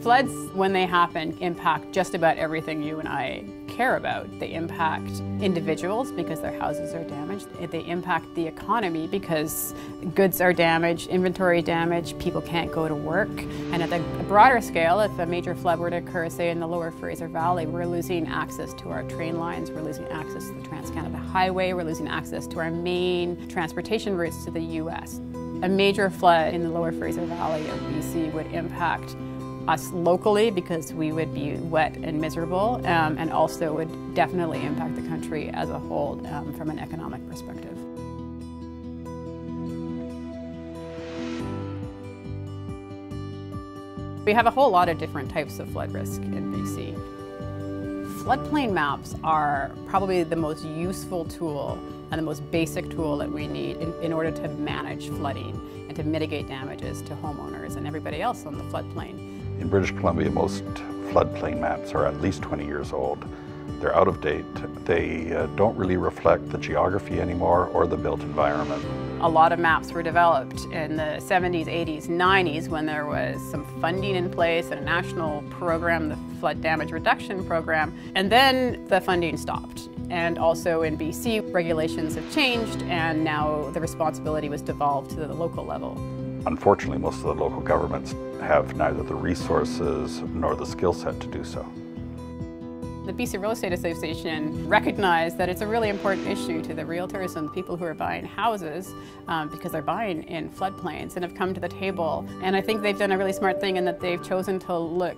Floods, when they happen, impact just about everything you and I care about. They impact individuals because their houses are damaged. They impact the economy because goods are damaged, inventory damaged, people can't go to work. And at a broader scale, if a major flood were to occur, say in the Lower Fraser Valley, we're losing access to our train lines, we're losing access to the Trans-Canada Highway, we're losing access to our main transportation routes to the US. A major flood in the Lower Fraser Valley of BC would impact us locally because we would be wet and miserable, and also would definitely impact the country as a whole from an economic perspective. We have a whole lot of different types of flood risk in BC. Floodplain maps are probably the most useful tool and the most basic tool that we need in order to manage flooding and to mitigate damages to homeowners and everybody else on the floodplain. In British Columbia, most floodplain maps are at least 20 years old. They're out of date. They don't really reflect the geography anymore or the built environment. A lot of maps were developed in the 70s, 80s, 90s when there was some funding in place and a national program, the Flood Damage Reduction Program, and then the funding stopped. And also in BC, regulations have changed and now the responsibility was devolved to the local level. Unfortunately, most of the local governments have neither the resources nor the skill set to do so. The BC Real Estate Association recognized that it's a really important issue to the realtors and the people who are buying houses because they're buying in floodplains and have come to the table. And I think they've done a really smart thing in that they've chosen to look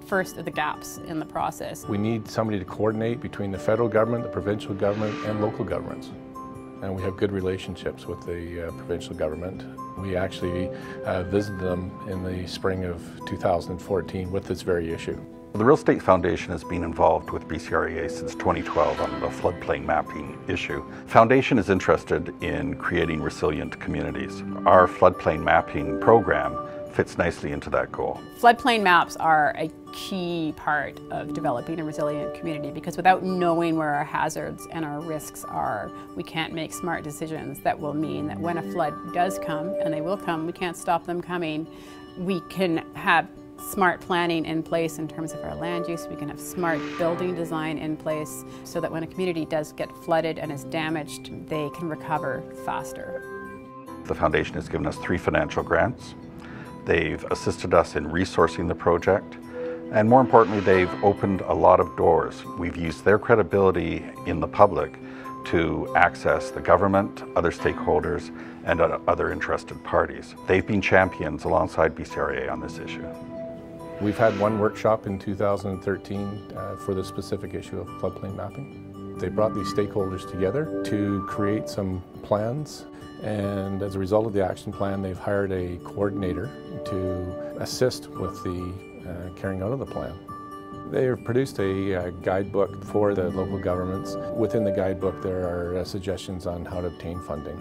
first at the gaps in the process. We need somebody to coordinate between the federal government, the provincial government, and local governments. And we have good relationships with the provincial government. We actually visited them in the spring of 2014 with this very issue. The Real Estate Foundation has been involved with BCREA since 2012 on the floodplain mapping issue. Foundation is interested in creating resilient communities. Our floodplain mapping program fits nicely into that goal. Floodplain maps are a key part of developing a resilient community because without knowing where our hazards and our risks are, we can't make smart decisions that will mean that when a flood does come, and they will come, we can't stop them coming, we can have smart planning in place in terms of our land use. We can have smart building design in place so that when a community does get flooded and is damaged, they can recover faster. The foundation has given us 3 financial grants. They've assisted us in resourcing the project, and more importantly, they've opened a lot of doors. We've used their credibility in the public to access the government, other stakeholders, and other interested parties. They've been champions alongside BCREA on this issue. We've had one workshop in 2013 for the specific issue of floodplain mapping. They brought these stakeholders together to create some plans, and as a result of the action plan, they've hired a coordinator to assist with the carrying out of the plan. They have produced a guidebook for the local governments. Within the guidebook, there are suggestions on how to obtain funding.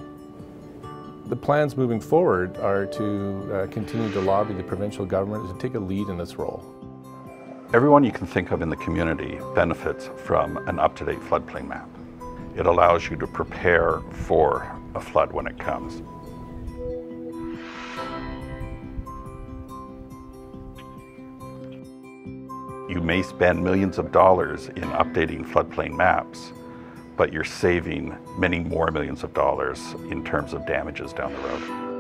The plans moving forward are to continue to lobby the provincial government to take a lead in this role. Everyone you can think of in the community benefits from an up-to-date floodplain map. It allows you to prepare for a flood when it comes. You may spend millions of dollars in updating floodplain maps, but you're saving many more millions of dollars in terms of damages down the road.